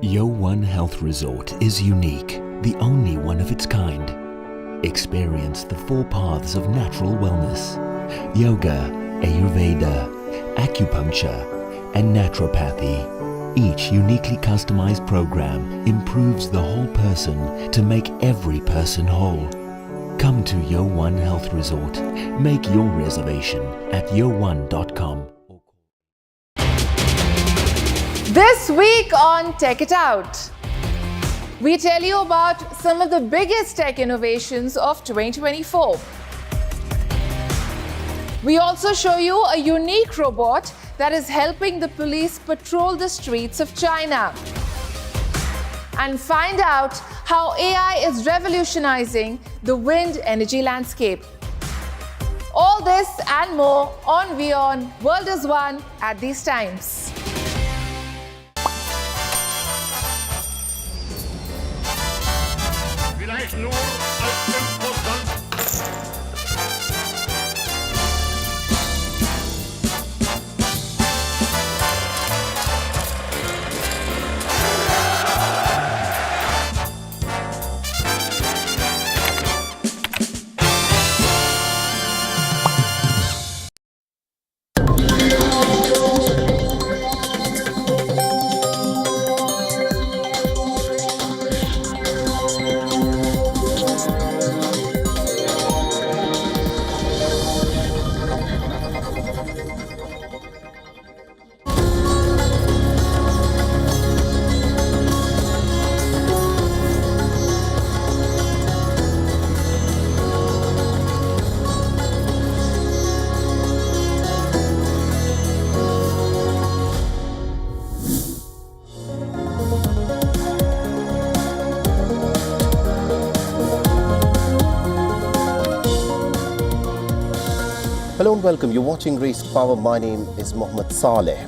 WION Health Resort is unique, the only one of its kind. Experience the 4 paths of natural wellness: yoga, Ayurveda, acupuncture, and naturopathy. Each uniquely customized program improves the whole person to make every person whole. Come to WION Health Resort. Make your reservation at wion.com. This week on Tech It Out, we tell you about some of the biggest tech innovations of 2024. We also show you a unique robot that is helping the police patrol the streets of China. And find out how AI is revolutionizing the wind energy landscape. All this and more on WION World is One at these times. Vielleicht nur als 5%. Hello and welcome. You're watching Race to Power. My name is Mohammed Saleh.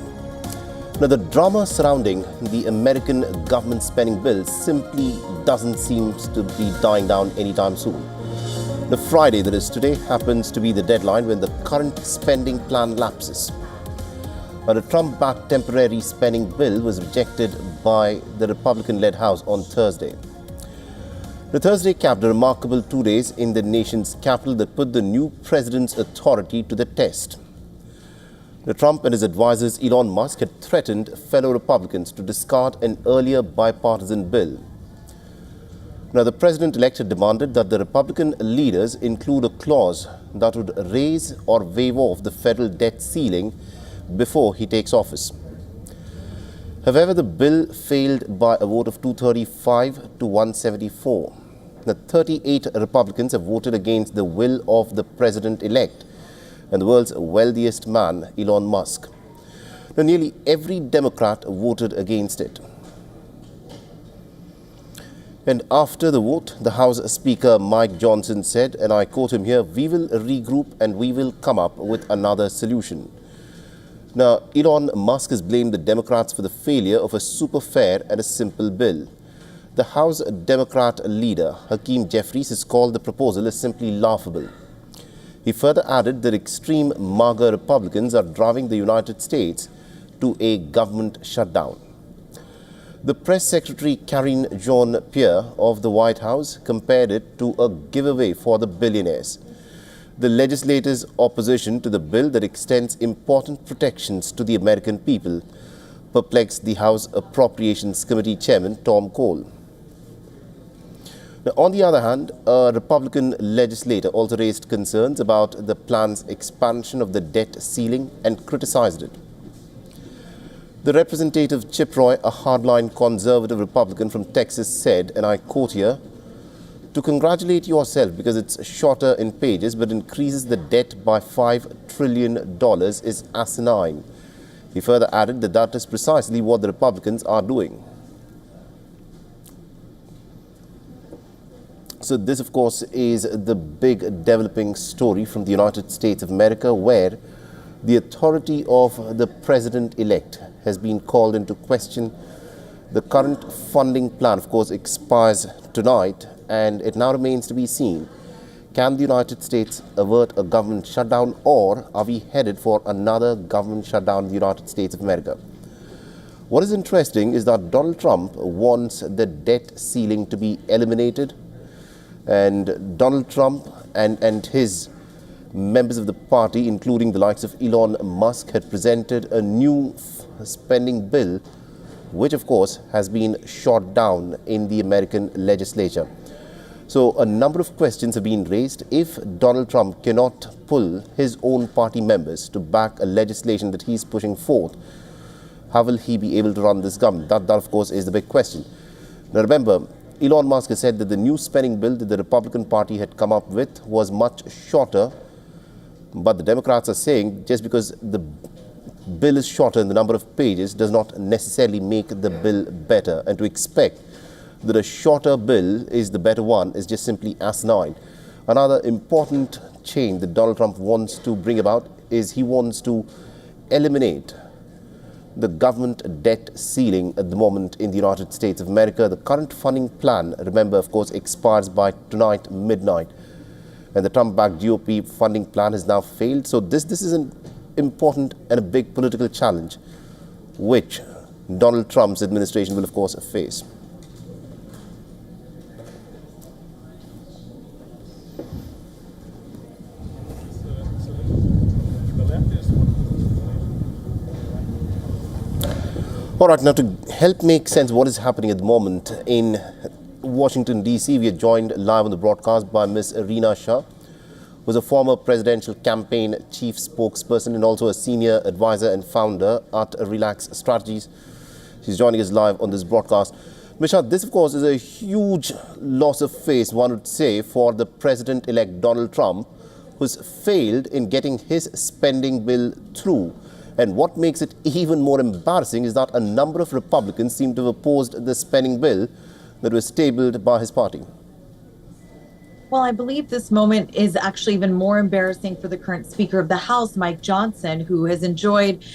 Now, the drama surrounding the American government spending bill simply doesn't seem to be dying down anytime soon. The Friday, that is today, happens to be the deadline when the current spending plan lapses. Now, the Trump-backed temporary spending bill was rejected by the Republican-led House on Thursday. The Thursday capped a remarkable 2 days in the nation's capital that put the new president's authority to the test. The Trump and his advisors Elon Musk had threatened fellow Republicans to discard an earlier bipartisan bill. Now, the president-elect had demanded that the Republican leaders include a clause that would raise or waive off the federal debt ceiling before he takes office. However, the bill failed by a vote of 235 to 174. The 38 Republicans have voted against the will of the president-elect and the world's wealthiest man, Elon Musk. Now, nearly every Democrat voted against it. And after the vote, the House Speaker Mike Johnson said, and I quote him here, "We will regroup and we will come up with another solution." Now, Elon Musk has blamed the Democrats for the failure of a super fair and a simple bill. The House Democrat leader, Hakeem Jeffries, has called the proposal as simply laughable. He further added that extreme MAGA Republicans are driving the United States to a government shutdown. The press secretary Karine Jean-Pierre of the White House compared it to a giveaway for the billionaires. The legislators' opposition to the bill that extends important protections to the American people perplexed the House Appropriations Committee Chairman Tom Cole. Now, on the other hand, a Republican legislator also raised concerns about the plan's expansion of the debt ceiling and criticized it. The Representative Chip Roy, a hardline conservative Republican from Texas, said, and I quote here, "To congratulate yourself because it's shorter in pages but increases the debt by $5 trillion is asinine." He further added that that is precisely what the Republicans are doing. So this, of course, is the big developing story from the United States of America, where the authority of the president-elect has been called into question. The current funding plan, of course, expires tonight, and it now remains to be seen. Can the United States avert a government shutdown, or are we headed for another government shutdown in the United States of America? What is interesting is that Donald Trump wants the debt ceiling to be eliminated, and Donald Trump and his members of the party, including the likes of Elon Musk, had presented a new spending bill, which of course has been shot down in the American legislature. So a number of questions have been raised. If Donald Trump cannot pull his own party members to back a legislation that he's pushing forth, how will he be able to run this government? That of course is the big question. Now remember, Elon Musk has said that the new spending bill that the Republican Party had come up with was much shorter, but the Democrats are saying just because the bill is shorter in the number of pages does not necessarily make the bill better, and to expect that a shorter bill is the better one is just simply asinine. Another important change that Donald Trump wants to bring about is he wants to eliminate the government debt ceiling at the moment in the United States of America. The current funding plan, remember, of course, expires by tonight midnight, and the Trump-backed GOP funding plan has now failed. So this is an important and a big political challenge which Donald Trump's administration will of course face. All right, now to help make sense of what is happening at the moment in Washington, D.C., we are joined live on the broadcast by Ms. Reena Shah, who is a former presidential campaign chief spokesperson and also a senior advisor and founder at Relax Strategies. She's joining us live on this broadcast. Ms. Shah, this, of course, is a huge loss of face, one would say, for the president-elect Donald Trump, who's failed in getting his spending bill through. And what makes it even more embarrassing is that a number of Republicans seem to have opposed the spending bill that was tabled by his party. Well, I believe this moment is actually even more embarrassing for the current Speaker of the House, Mike Johnson, who has enjoyed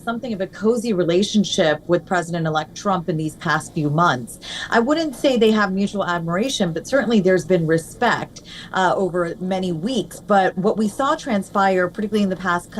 something of a cozy relationship with President-elect Trump in these past few months. I wouldn't say they have mutual admiration, but certainly there's been respect over many weeks. But what we saw transpire, particularly in the past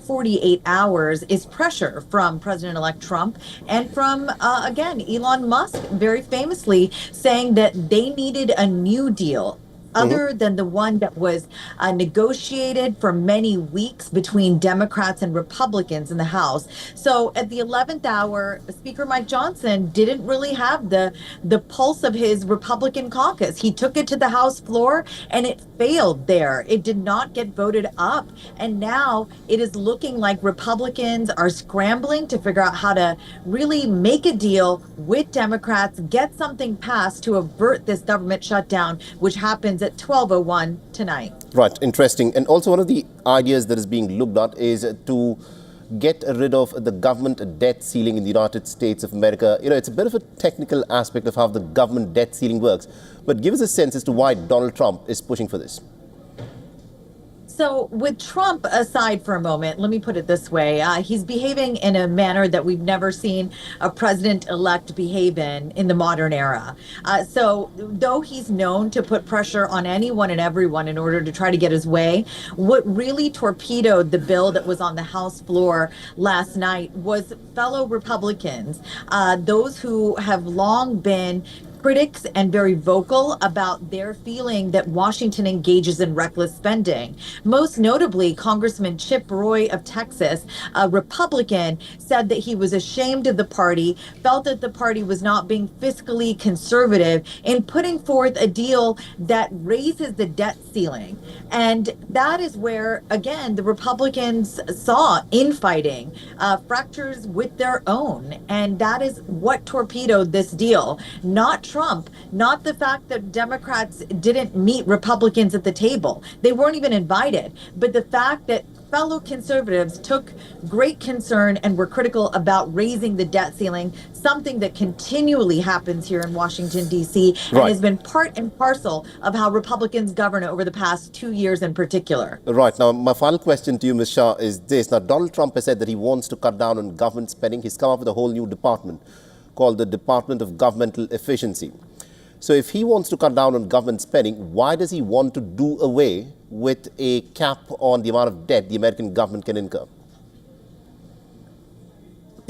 48 hours, is pressure from President-elect Trump and from, again, Elon Musk, very famously saying that they needed a new deal other than the one that was negotiated for many weeks between Democrats and Republicans in the House. So at the 11th hour, Speaker Mike Johnson didn't really have the pulse of his Republican caucus. He took it to the House floor and it failed there. It did not get voted up. And now it is looking like Republicans are scrambling to figure out how to really make a deal with Democrats, get something passed to avert this government shutdown, which happens at 12:01 tonight. Right, interesting. And also one of the ideas that is being looked at is to get rid of the government debt ceiling in the United States of America. You know, it's a bit of a technical aspect of how the government debt ceiling works, but give us a sense as to why Donald Trump is pushing for this. So with Trump aside for a moment, let me put it this way. He's behaving in a manner that we've never seen a president-elect behave in the modern era. So though he's known to put pressure on anyone and everyone in order to try to get his way, what really torpedoed the bill that was on the House floor last night was fellow Republicans, those who have long been critics and very vocal about their feeling that Washington engages in reckless spending. Most notably, Congressman Chip Roy of Texas, a Republican, said that he was ashamed of the party, felt that the party was not being fiscally conservative in putting forth a deal that raises the debt ceiling. And that is where, again, the Republicans saw infighting, fractures with their own. And that is what torpedoed this deal. Not Trump, not the fact that Democrats didn't meet Republicans at the table. They weren't even invited. But the fact that fellow conservatives took great concern and were critical about raising the debt ceiling, something that continually happens here in Washington, D.C., and has been part and parcel of how Republicans govern over the past 2 years in particular. Right. Now, my final question to you, Ms. Shah, is this. Now, Donald Trump has said that he wants to cut down on government spending. He's come up with a whole new department called the Department of Governmental Efficiency. So if he wants to cut down on government spending, why does he want to do away with a cap on the amount of debt the American government can incur?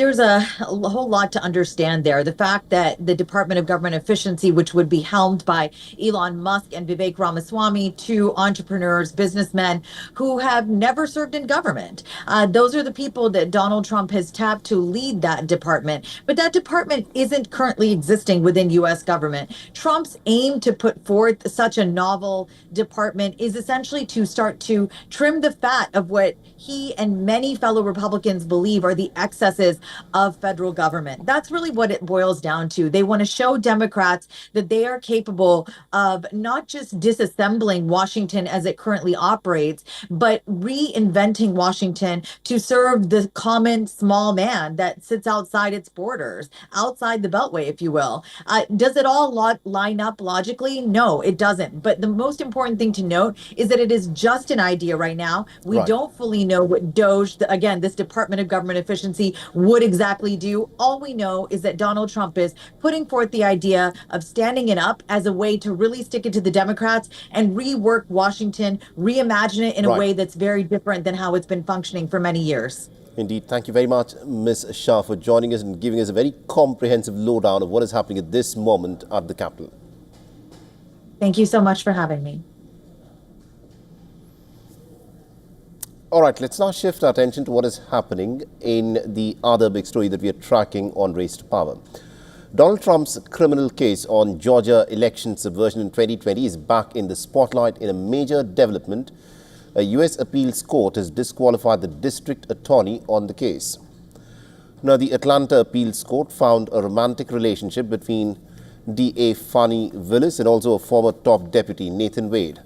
there's a whole lot to understand there. The fact that the Department of Government Efficiency, which would be helmed by Elon Musk and Vivek Ramaswamy, two entrepreneurs, businessmen who have never served in government. Those are the people that Donald Trump has tapped to lead that department. But that department isn't currently existing within U.S. government. Trump's aim to put forth such a novel department is essentially to start to trim the fat of what he and many fellow Republicans believe are the excesses of federal government. That's really what it boils down to. They want to show Democrats that they are capable of not just disassembling Washington as it currently operates, but reinventing Washington to serve the common small man that sits outside its borders, outside the Beltway, if you will. Does it all line up logically? No, it doesn't. But the most important thing to note is that it is just an idea right now. We don't fully know what DOGE, again, this Department of Government Efficiency, would exactly do. All we know is that Donald Trump is putting forth the idea of standing it up as a way to really stick it to the Democrats and rework Washington, reimagine it in a way that's very different than how it's been functioning for many years. Indeed. Thank you very much, Ms. Shah, for joining us and giving us a very comprehensive lowdown of what is happening at this moment at the Capitol. Thank you so much for having me. All right, let's now shift our attention to what is happening in the other big story that we are tracking on Race to Power. Donald Trump's criminal case on Georgia election subversion in 2020 is back in the spotlight in a major development. A U.S. appeals court has disqualified the district attorney on the case. Now, the Atlanta appeals court found a romantic relationship between D.A. Fani Willis and also a former top deputy, Nathan Wade.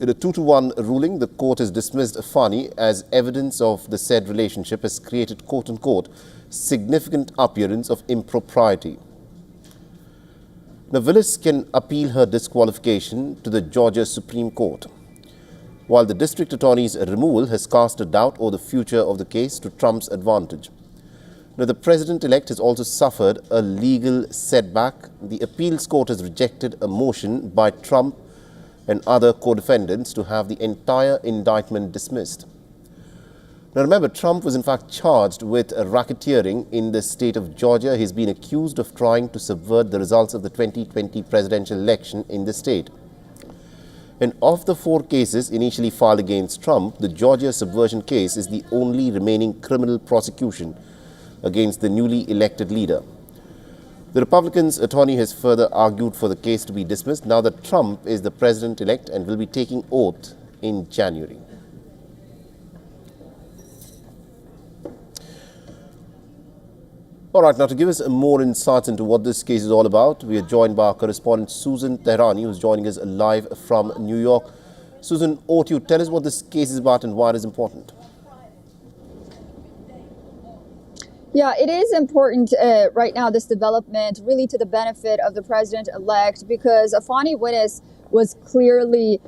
In a 2-1 ruling, the court has dismissed Fani as evidence of the said relationship has created, quote-unquote, significant appearance of impropriety. Now, Willis can appeal her disqualification to the Georgia Supreme Court, while the district attorney's removal has cast a doubt over the future of the case to Trump's advantage. Now, the president-elect has also suffered a legal setback. The appeals court has rejected a motion by Trump and other co-defendants to have the entire indictment dismissed. Now remember, Trump was in fact charged with racketeering in the state of Georgia. He's been accused of trying to subvert the results of the 2020 presidential election in the state. And of the 4 cases initially filed against Trump, the Georgia subversion case is the only remaining criminal prosecution against the newly elected leader. The Republicans' attorney has further argued for the case to be dismissed now that Trump is the president-elect and will be taking oath in January. All right, now to give us more insights into what this case is all about, we are joined by our correspondent Susan Tehrani, who's joining us live from New York. Susan, over to you. Tell us what this case is about and why it is important. Yeah, it is important right now, this development, really to the benefit of the president-elect, because Fani Willis was clearly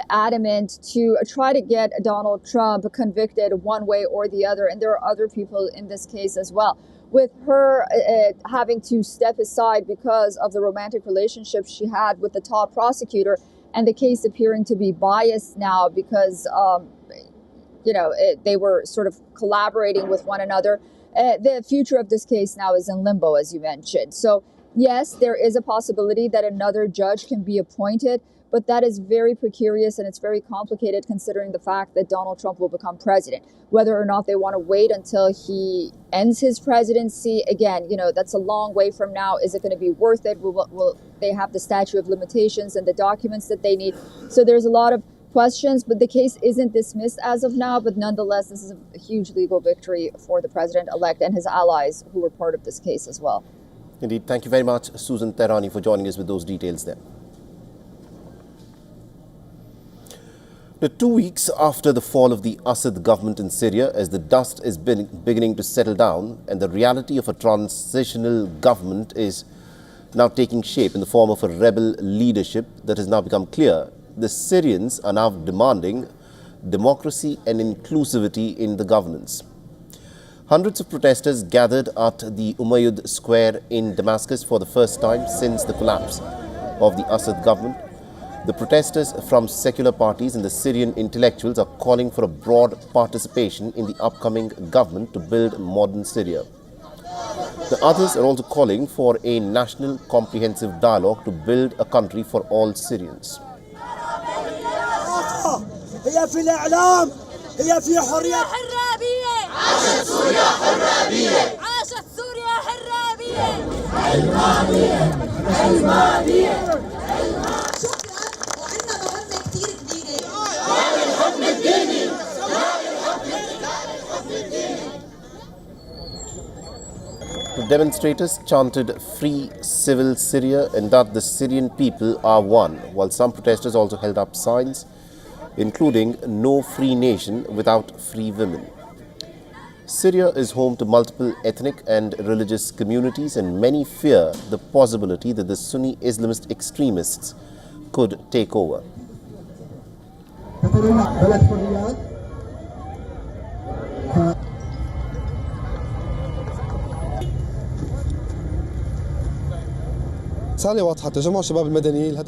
adamant to try to get Donald Trump convicted one way or the other. And there are other people in this case as well. With her having to step aside because of the romantic relationship she had with the top prosecutor, and the case appearing to be biased now because, they were sort of collaborating with one another. The future of this case now is in limbo, as you mentioned. So, yes, there is a possibility that another judge can be appointed, but that is very precarious and it's very complicated considering the fact that Donald Trump will become president. Whether or not they want to wait until he ends his presidency, again, that's a long way from now. Is it going to be worth it? Will they have the statute of limitations and the documents that they need? So there's a lot of questions, but the case isn't dismissed as of now. But nonetheless, this is a huge legal victory for the president-elect and his allies who were part of this case as well. Indeed. Thank you very much, Susan Tehrani, for joining us with those details there. Now, 2 weeks after the fall of the Assad government in Syria, as the dust is beginning to settle down and the reality of a transitional government is now taking shape in the form of a rebel leadership that has now become clear, the Syrians are now demanding democracy and inclusivity in the governance. Hundreds of protesters gathered at the Umayyad Square in Damascus for the first time since the collapse of the Assad government. The protesters from secular parties and the Syrian intellectuals are calling for a broad participation in the upcoming government to build modern Syria. The others are also calling for a national comprehensive dialogue to build a country for all Syrians. هي في الإعلام هي في حرية حرابية عاشت سوريا حرابية عاشت سوريا حرابية علمانية علمانية شكرا وعندنا مهمة كثير كبيرة الحكم الديني The demonstrators chanted "Free Civil Syria" and that the Syrian people are one, while some protesters also held up signs including "No free nation without free women." Syria is home to multiple ethnic and religious communities, and many fear the possibility that the Sunni Islamist extremists could take over.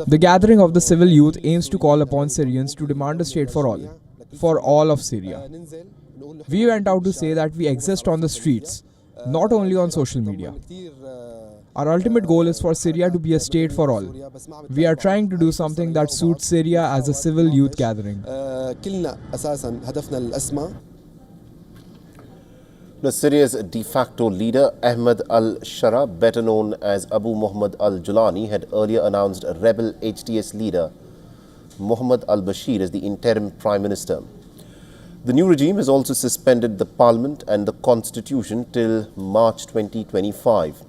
The gathering of the civil youth aims to call upon Syrians to demand a state for all of Syria. We went out to say that we exist on the streets, not only on social media. Our ultimate goal is for Syria to be a state for all. We are trying to do something that suits Syria as a civil youth gathering. Syria's de facto leader, Ahmed al-Shara, better known as Abu Muhammad al-Julani, had earlier announced rebel HTS leader Mohammed al-Bashir as the interim prime minister. The new regime has also suspended the parliament and the constitution till March 2025.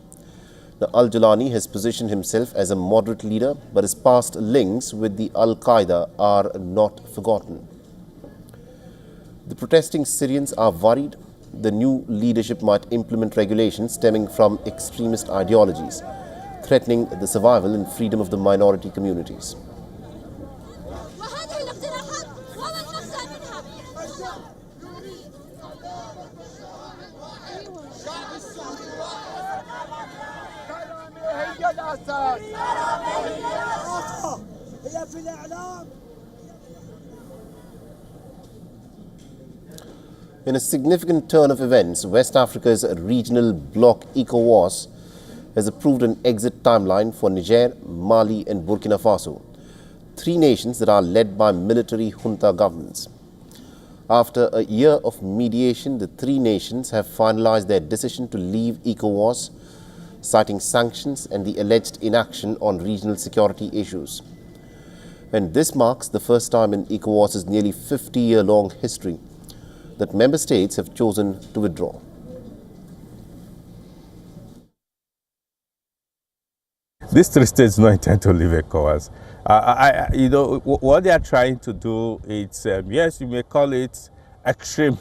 Now, al-Julani has positioned himself as a moderate leader, but his past links with the Al-Qaeda are not forgotten. The protesting Syrians are worried the new leadership might implement regulations stemming from extremist ideologies, threatening the survival and freedom of the minority communities. In a significant turn of events, West Africa's regional bloc ECOWAS has approved an exit timeline for Niger, Mali and Burkina Faso, three nations that are led by military junta governments. After a year of mediation, the three nations have finalized their decision to leave ECOWAS, citing sanctions and the alleged inaction on regional security issues. And this marks the first time in ECOWAS's nearly 50-year-long history that member states have chosen to withdraw. These three states do not intend to leave ECOWAS. What they are trying to do is, yes, you may call it extreme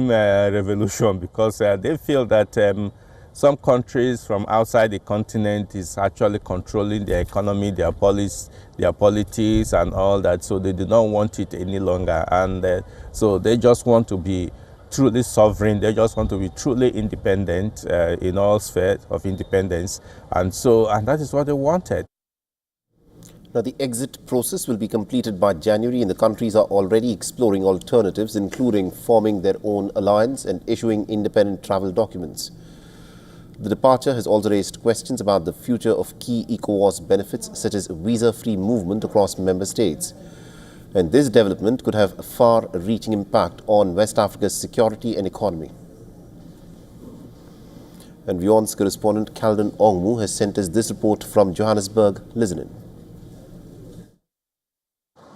revolution, because they feel that some countries from outside the continent is actually controlling their economy, their politics and all that, so they do not want it any longer. And so they just want to be truly sovereign, they just want to be truly independent in all spheres of independence. And that is what they wanted. Now, the exit process will be completed by January, and the countries are already exploring alternatives, including forming their own alliance and issuing independent travel documents. The departure has also raised questions about the future of key ECOWAS benefits, such as visa-free movement across member states. And this development could have a far-reaching impact on West Africa's security and economy. And WION's correspondent Kaldon Ongmu has sent us this report from Johannesburg. Listen in.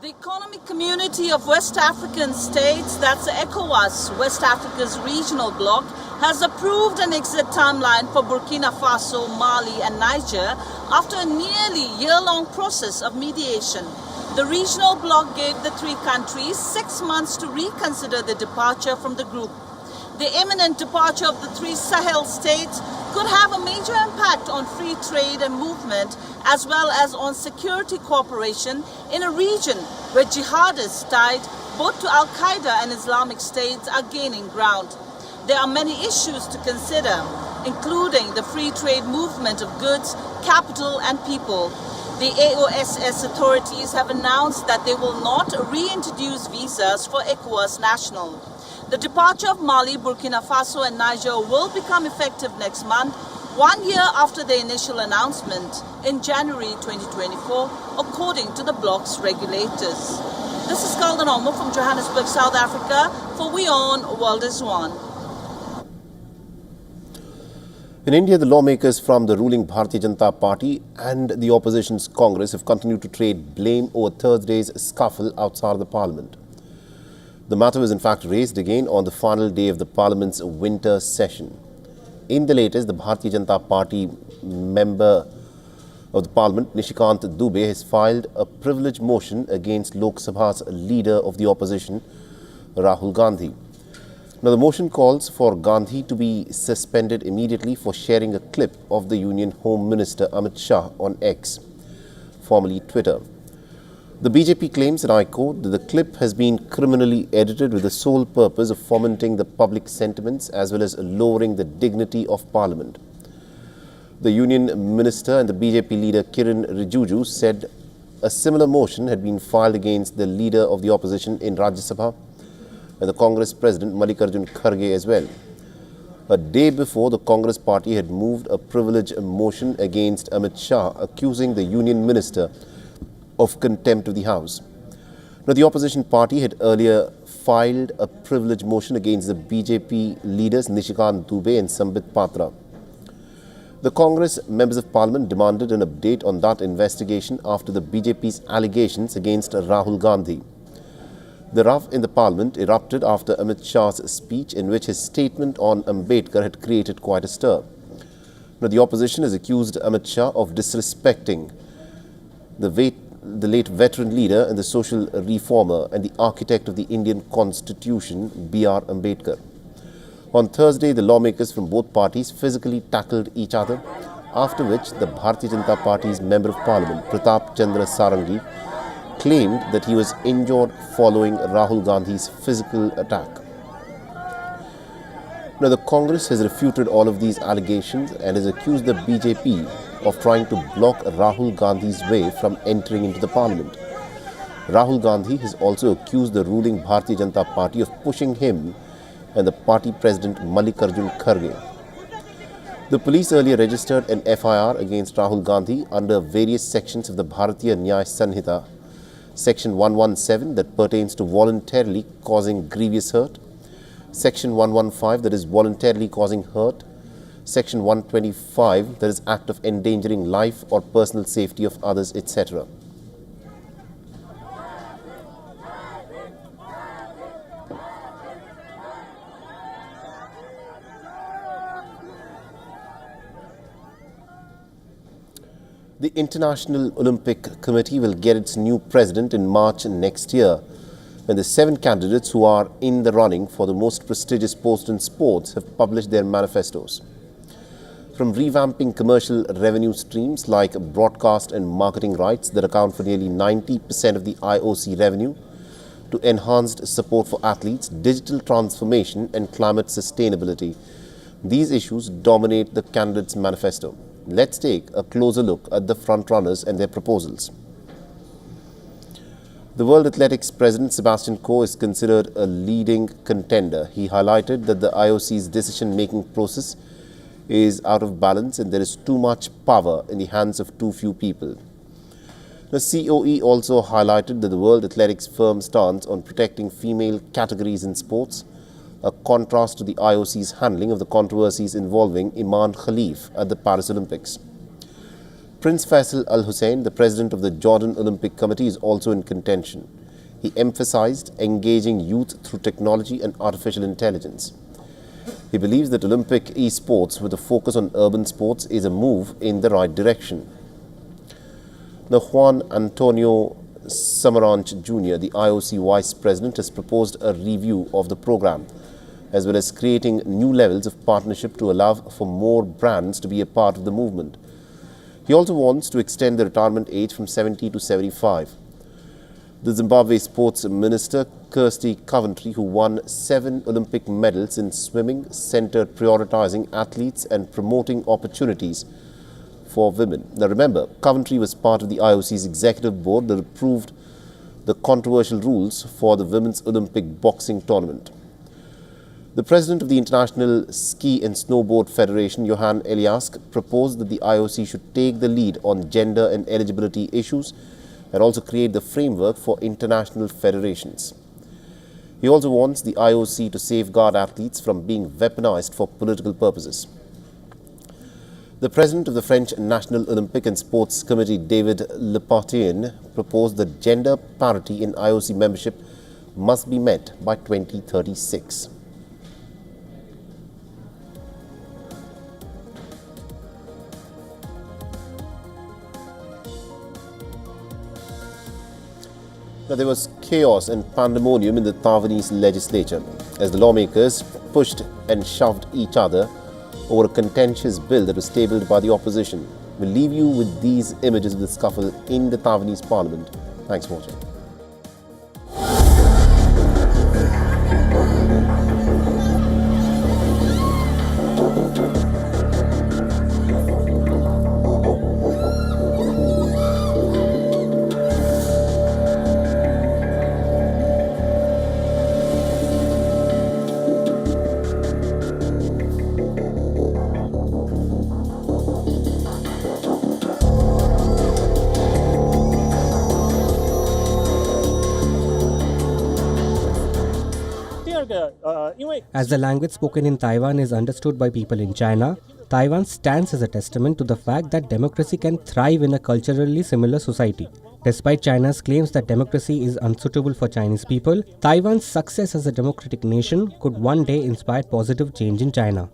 The Economic Community of West African States, that's ECOWAS, West Africa's regional bloc, has approved an exit timeline for Burkina Faso, Mali and Niger after a nearly year-long process of mediation. The regional bloc gave the three countries 6 months to reconsider the departure from the group. The imminent departure of the three Sahel states could have a major impact on free trade and movement, as well as on security cooperation in a region where jihadists tied both to Al-Qaeda and Islamic States are gaining ground. There are many issues to consider, including the free trade movement of goods, capital and people. The AOSS authorities have announced that they will not reintroduce visas for ECOWAS nationals. The departure of Mali, Burkina Faso and Niger will become effective next month, 1 year after the initial announcement in January 2024, according to the bloc's regulators. This is Kaldan Omo from Johannesburg, South Africa for WION World is One. In India, the lawmakers from the ruling Bharatiya Janata Party and the opposition's Congress have continued to trade blame over Thursday's scuffle outside the parliament. The matter was in fact raised again on the final day of the parliament's winter session. In the latest, the Bharatiya Janata Party member of the parliament, Nishikant Dubey, has filed a privilege motion against Lok Sabha's leader of the opposition, Rahul Gandhi. Now, the motion calls for Gandhi to be suspended immediately for sharing a clip of the Union Home Minister Amit Shah on X, formerly Twitter. The BJP claims, and I quote, that the clip has been criminally edited with the sole purpose of fomenting the public sentiments as well as lowering the dignity of Parliament. The Union Minister and the BJP leader Kiran Rijiju said a similar motion had been filed against the leader of the opposition in Rajya Sabha and the Congress President Mallikarjun Kharge as well. A day before, the Congress party had moved a privilege motion against Amit Shah, accusing the Union Minister of contempt of the House. Now, the opposition party had earlier filed a privilege motion against the BJP leaders Nishikant Dubey and Sambit Patra. The Congress members of Parliament demanded an update on that investigation after the BJP's allegations against Rahul Gandhi. The row in the Parliament erupted after Amit Shah's speech, in which his statement on Ambedkar had created quite a stir. Now, the opposition has accused Amit Shah of disrespecting the late veteran leader and the social reformer and the architect of the Indian Constitution, B.R. Ambedkar. On Thursday, the lawmakers from both parties physically tackled each other, after which the Bharatiya Janata Party's Member of Parliament, Pratap Chandra Sarangi, claimed that he was injured following Rahul Gandhi's physical attack. Now, the Congress has refuted all of these allegations and has accused the BJP of trying to block Rahul Gandhi's way from entering into the Parliament. Rahul Gandhi has also accused the ruling Bharatiya Janata Party of pushing him and the party president Mallikarjun Kharge. The police earlier registered an FIR against Rahul Gandhi under various sections of the Bharatiya Nyaya Sanhita, Section 117 that pertains to voluntarily causing grievous hurt, Section 115 that is voluntarily causing hurt, Section 125 that is act of endangering life or personal safety of others, etc. The International Olympic Committee will get its new president in March next year, when the 7 candidates who are in the running for the most prestigious post in sports have published their manifestos. From revamping commercial revenue streams like broadcast and marketing rights that account for nearly 90% of the IOC revenue, to enhanced support for athletes, digital transformation and climate sustainability, these issues dominate the candidates' manifesto. Let's take a closer look at the frontrunners and their proposals. The World Athletics President Sebastian Coe is considered a leading contender. He highlighted that the IOC's decision-making process is out of balance and there is too much power in the hands of too few people. The COE also highlighted that the World Athletics' firm stance on protecting female categories in sports, a contrast to the IOC's handling of the controversies involving Iman Khalif at the Paris Olympics. Prince Faisal Al Hussein, the president of the Jordan Olympic Committee, is also in contention. He emphasized engaging youth through technology and artificial intelligence. He believes that Olympic esports with a focus on urban sports is a move in the right direction. Now, Juan Antonio Samaranch Jr., the IOC vice president, has proposed a review of the program, as well as creating new levels of partnership to allow for more brands to be a part of the movement. He also wants to extend the retirement age from 70 to 75. The Zimbabwe sports minister, Kirsty Coventry, who won 7 Olympic medals in swimming, centered prioritizing athletes and promoting opportunities for women. Now remember, Coventry was part of the IOC's executive board that approved the controversial rules for the Women's Olympic boxing tournament. The president of the International Ski and Snowboard Federation, Johan Eliask, proposed that the IOC should take the lead on gender and eligibility issues and also create the framework for international federations. He also wants the IOC to safeguard athletes from being weaponized for political purposes. The president of the French National Olympic and Sports Committee, David Lepartien, proposed that gender parity in IOC membership must be met by 2036. Now, there was chaos and pandemonium in the Taiwanese legislature as the lawmakers pushed and shoved each other over a contentious bill that was tabled by the opposition. We'll leave you with these images of the scuffle in the Taiwanese parliament. Thanks for watching. As the language spoken in Taiwan is understood by people in China, Taiwan stands as a testament to the fact that democracy can thrive in a culturally similar society. Despite China's claims that democracy is unsuitable for Chinese people, Taiwan's success as a democratic nation could one day inspire positive change in China.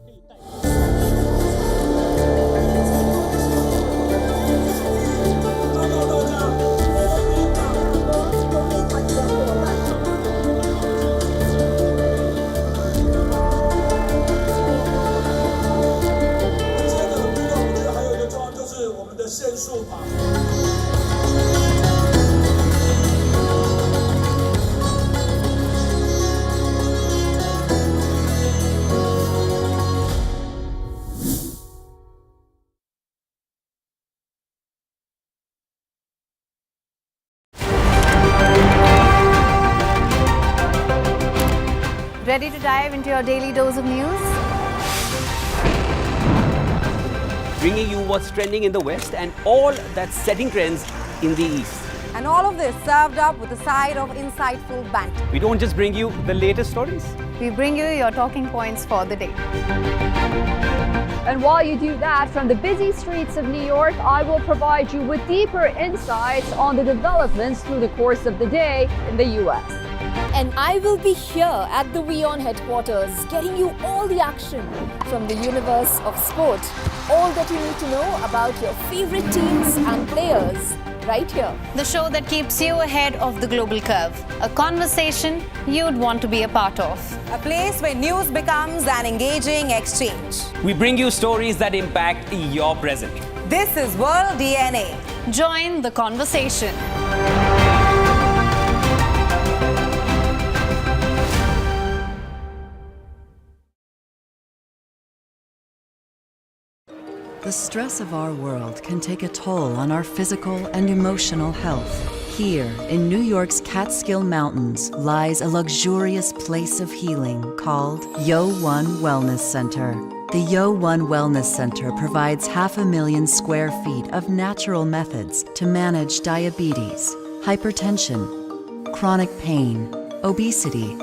Ready to dive into your daily dose of news? Bringing you what's trending in the West and all that's setting trends in the East. And all of this served up with a side of insightful banter. We don't just bring you the latest stories. We bring you your talking points for the day. And while you do that, from the busy streets of New York, I will provide you with deeper insights on the developments through the course of the day in the U.S. And I will be here at the WION headquarters, getting you all the action from the universe of sport. All that you need to know about your favorite teams and players, right here. The show that keeps you ahead of the global curve. A conversation you'd want to be a part of. A place where news becomes an engaging exchange. We bring you stories that impact your present. This is World DNA. Join the conversation. The stress of our world can take a toll on our physical and emotional health. Here, in New York's Catskill Mountains, lies a luxurious place of healing called WION Wellness Center. The WION Wellness Center provides 500,000 square feet of natural methods to manage diabetes, hypertension, chronic pain, obesity,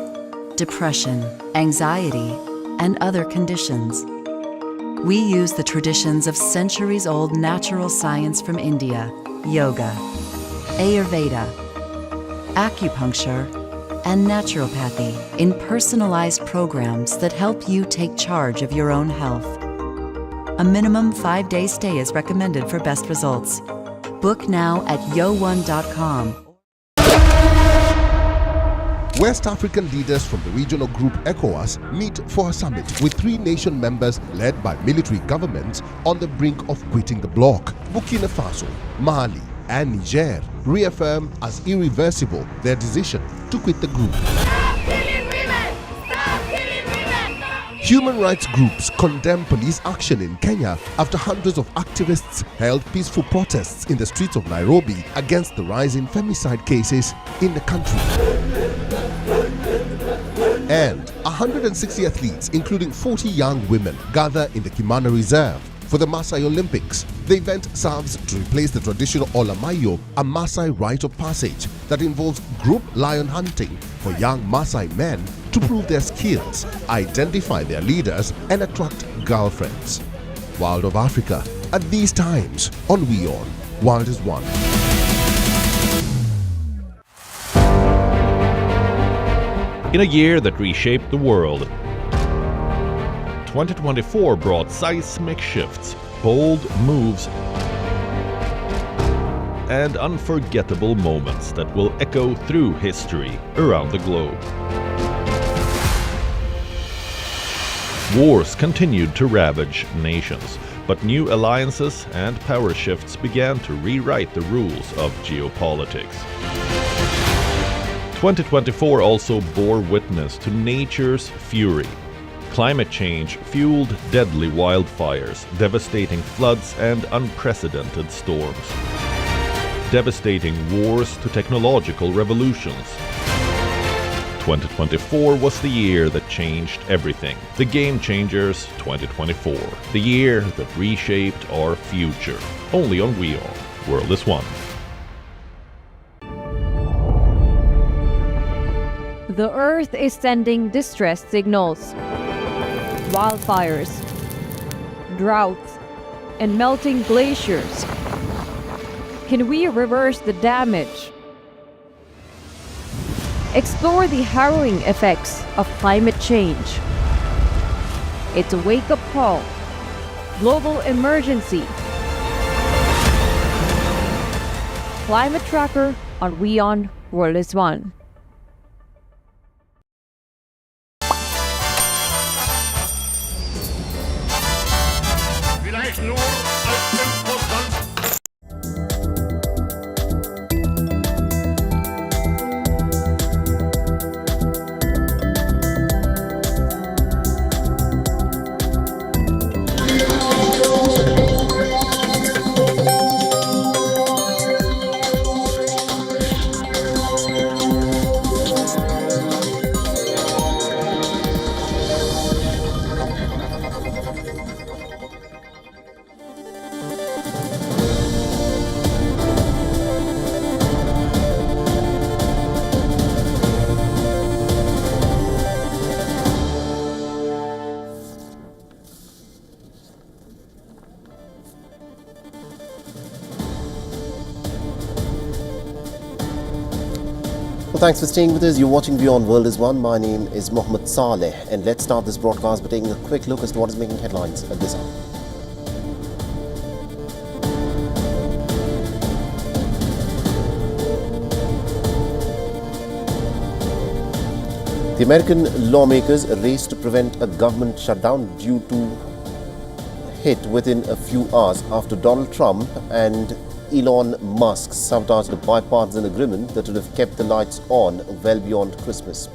depression, anxiety, and other conditions. We use the traditions of centuries-old natural science from India, yoga, Ayurveda, acupuncture, and naturopathy in personalized programs that help you take charge of your own health. A minimum 5-day stay is recommended for best results. Book now at yo1.com. West African leaders from the regional group ECOWAS meet for a summit with 3 nation members led by military governments on the brink of quitting the bloc. Burkina Faso, Mali, and Niger reaffirm as irreversible their decision to quit the group. Human rights groups condemn police action in Kenya after hundreds of activists held peaceful protests in the streets of Nairobi against the rise in femicide cases in the country. And 160 athletes, including 40 young women, gather in the Kimana Reserve for the Maasai Olympics. The event serves to replace the traditional Olamayo, a Maasai rite of passage that involves group lion hunting for young Maasai men to prove their skills, identify their leaders and attract girlfriends. World of Africa at these times on WION, World is One. In a year that reshaped the world, 2024 brought seismic shifts, bold moves, and unforgettable moments that will echo through history around the globe. Wars continued to ravage nations, but new alliances and power shifts began to rewrite the rules of geopolitics. 2024 also bore witness to nature's fury. Climate change fueled deadly wildfires, devastating floods, and unprecedented storms. Devastating wars to technological revolutions. 2024 was the year that changed everything. The Game Changers 2024. The year that reshaped our future. Only on WION. World is One. The Earth is sending distress signals. Wildfires, droughts, and melting glaciers. Can we reverse the damage? Explore the harrowing effects of climate change. It's a wake-up call. Global emergency. Climate Tracker on WION World is One. Vielleicht nur als Imposant. Well, thanks for staying with us. You're watching WION World is One. My name is Mohammed Saleh, and let's start this broadcast by taking a quick look as to what is making headlines at this hour. The American lawmakers race to prevent a government shutdown due to hit within a few hours after Donald Trump and Elon Musk sabotaged a bipartisan agreement that would have kept the lights on well beyond Christmas.